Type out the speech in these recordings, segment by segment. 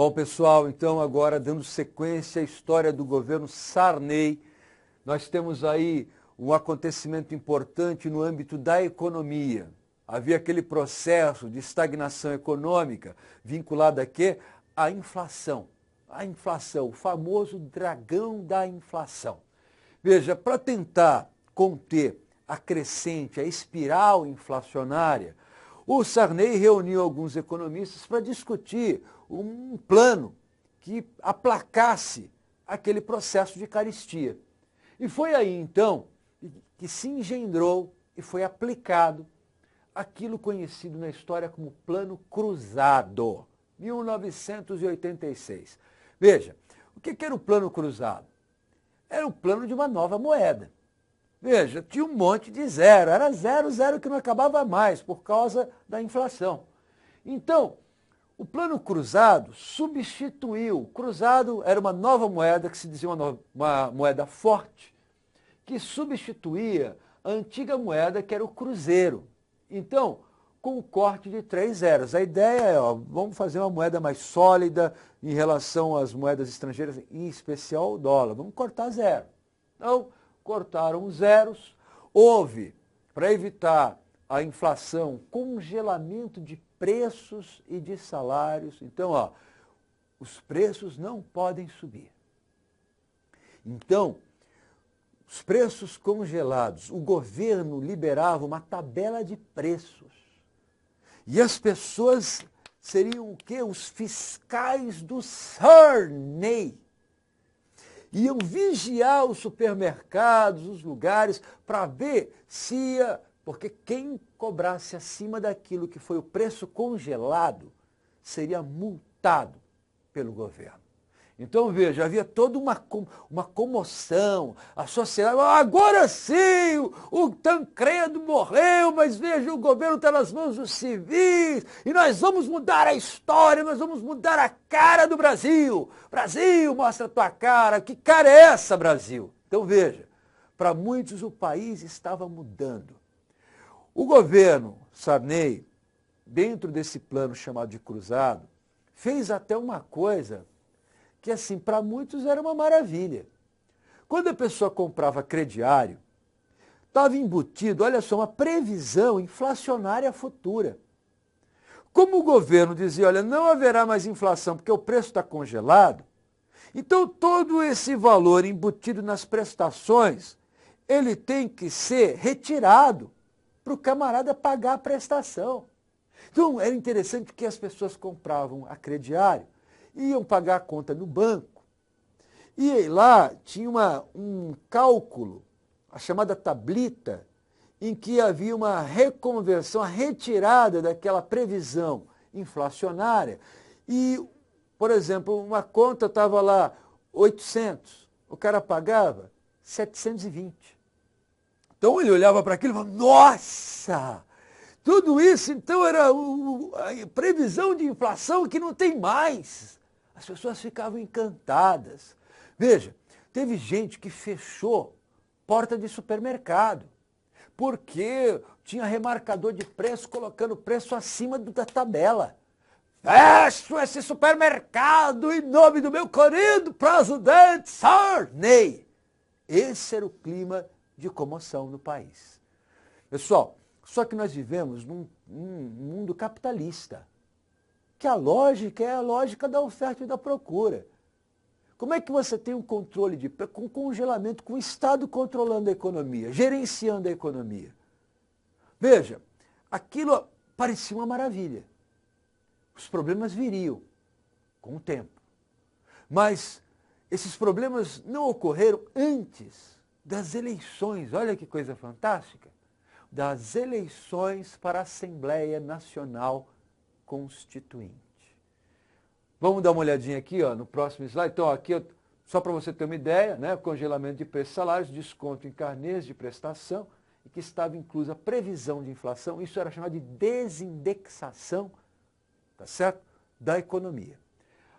Bom, pessoal, então agora dando sequência à história do governo Sarney, nós temos aí um acontecimento importante no âmbito da economia. Havia aquele processo de estagnação econômica vinculado a quê? À inflação. A inflação, o famoso dragão da inflação. Veja, para tentar conter a crescente, a espiral inflacionária, o Sarney reuniu alguns economistas para discutir um plano que aplacasse aquele processo de carestia. E foi aí, então, que se engendrou e foi aplicado aquilo conhecido na história como Plano Cruzado, 1986. Veja, o que era o Plano Cruzado? Era o plano de uma nova moeda. Veja, tinha um monte de zero, era zero, zero que não acabava mais por causa da inflação. Então, o plano cruzado substituiu. Cruzado era uma nova moeda, que se dizia uma moeda forte, que substituía a antiga moeda que era o cruzeiro. Então, com o corte de 3 zeros. A ideia é, vamos fazer uma moeda mais sólida em relação às moedas estrangeiras, em especial o dólar. Vamos cortar zero. Então, cortaram os zeros. Houve, para evitar a inflação, congelamento de preços e de salários. Então, os preços não podem subir. Então, os preços congelados, o governo liberava uma tabela de preços. E as pessoas seriam o quê? Os fiscais do Sarney. Iam vigiar os supermercados, os lugares, para ver se ia... Porque quem cobrasse acima daquilo que foi o preço congelado seria multado pelo governo. Então, veja, havia toda uma comoção, a sociedade, agora sim, o Tancredo morreu, mas veja, o governo está nas mãos dos civis, e nós vamos mudar a história, nós vamos mudar a cara do Brasil. Brasil, mostra a tua cara, que cara é essa, Brasil? Então, veja, para muitos o país estava mudando. O governo Sarney, dentro desse plano chamado de cruzado, fez até uma coisa que, assim, para muitos era uma maravilha. Quando a pessoa comprava crediário, estava embutido, olha só, uma previsão inflacionária futura. Como o governo dizia, olha, não haverá mais inflação porque o preço está congelado, então todo esse valor embutido nas prestações, ele tem que ser retirado para o camarada pagar a prestação. Então, era interessante que as pessoas compravam a crediário, iam pagar a conta no banco, e lá tinha um cálculo, a chamada tablita, em que havia uma reconversão, a retirada daquela previsão inflacionária. E, por exemplo, uma conta estava lá 800, o cara pagava 720. Então ele olhava para aquilo e falava, nossa! Tudo isso, então, era a previsão de inflação que não tem mais. As pessoas ficavam encantadas. Veja, teve gente que fechou porta de supermercado, porque tinha remarcador de preço colocando preço acima da tabela. Fecho esse supermercado em nome do meu querido presidente Sarney. Esse era o clima de comoção no país. Pessoal, só que nós vivemos num mundo capitalista, que a lógica é a lógica da oferta e da procura. Como é que você tem um controle com congelamento, com o Estado controlando a economia, gerenciando a economia? Veja, aquilo parecia uma maravilha. Os problemas viriam com o tempo. Mas esses problemas não ocorreram antes das eleições. Olha que coisa fantástica. Das eleições para a Assembleia Nacional Constituinte. Vamos dar uma olhadinha aqui no próximo slide. Então, aqui, só para você ter uma ideia, né, congelamento de preços e salários, desconto em carnês de prestação, e que estava inclusa a previsão de inflação. Isso era chamado de desindexação, tá certo? Da economia.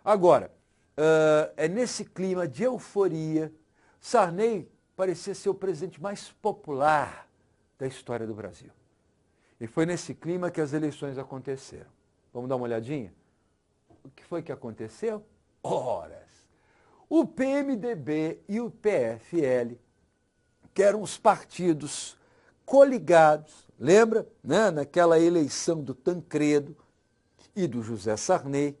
Agora, é nesse clima de euforia, Sarney parecia ser o presidente mais popular da história do Brasil. E foi nesse clima que as eleições aconteceram. Vamos dar uma olhadinha? o que foi que aconteceu? Horas. O PMDB e o PFL, que eram os partidos coligados, lembra? Né? Naquela eleição do Tancredo e do José Sarney,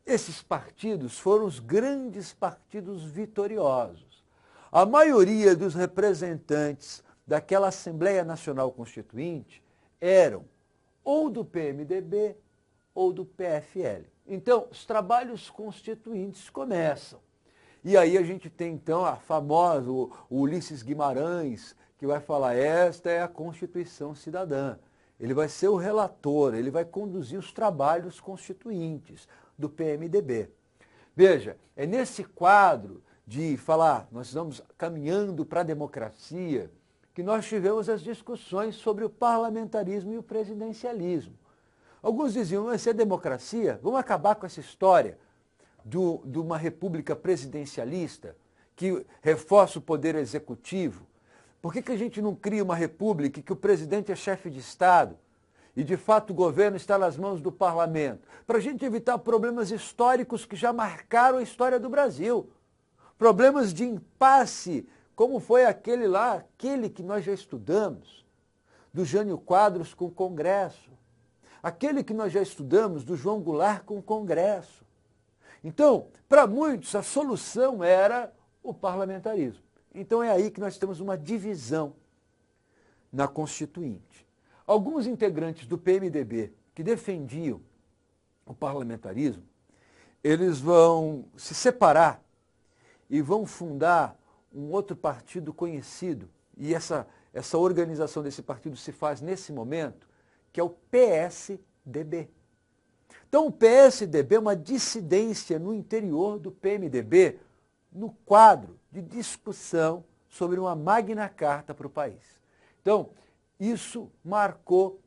esses partidos foram os grandes partidos vitoriosos. A maioria dos representantes daquela Assembleia Nacional Constituinte eram ou do PMDB ou do PFL. Então, os trabalhos constituintes começam. E aí a gente tem, então, a famosa, o Ulisses Guimarães, que vai falar, esta é a Constituição Cidadã. Ele vai ser o relator, ele vai conduzir os trabalhos constituintes do PMDB. Veja, é nesse quadro de falar, nós estamos caminhando para a democracia, que nós tivemos as discussões sobre o parlamentarismo e o presidencialismo. Alguns diziam, mas se é democracia, vamos acabar com essa história de uma república presidencialista que reforça o poder executivo. Por que a gente não cria uma república que o presidente é chefe de Estado e, de fato, o governo está nas mãos do parlamento? Para a gente evitar problemas históricos que já marcaram a história do Brasil. Problemas de impasse, como foi aquele que nós já estudamos, do Jânio Quadros com o Congresso. Aquele que nós já estudamos, do João Goulart com o Congresso. Então, para muitos, a solução era o parlamentarismo. Então é aí que nós temos uma divisão na Constituinte. Alguns integrantes do PMDB que defendiam o parlamentarismo, eles vão se separar e vão fundar um outro partido conhecido, e essa organização desse partido se faz nesse momento, que é o PSDB. Então o PSDB é uma dissidência no interior do PMDB, no quadro de discussão sobre uma Magna Carta para o país. Então, isso marcou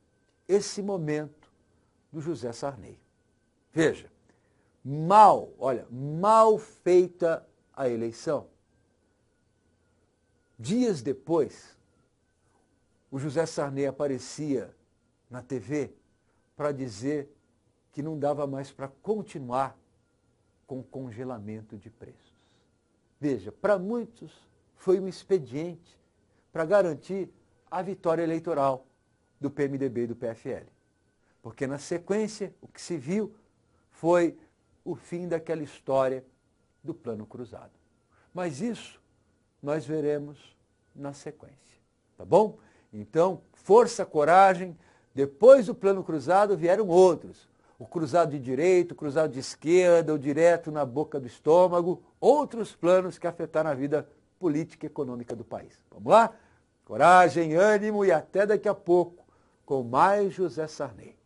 esse momento do José Sarney. Veja, mal feita a eleição. Dias depois, o José Sarney aparecia na TV para dizer que não dava mais para continuar com o congelamento de preços. Veja, para muitos foi um expediente para garantir a vitória eleitoral do PMDB e do PFL. Porque na sequência, o que se viu foi o fim daquela história do Plano Cruzado. Mas isso nós veremos na sequência, tá bom? Então, força, coragem. Depois do Plano Cruzado vieram outros. O cruzado de direita, o cruzado de esquerda, o direto na boca do estômago, outros planos que afetaram a vida política e econômica do país. Vamos lá? Coragem, ânimo e até daqui a pouco com mais José Sarney.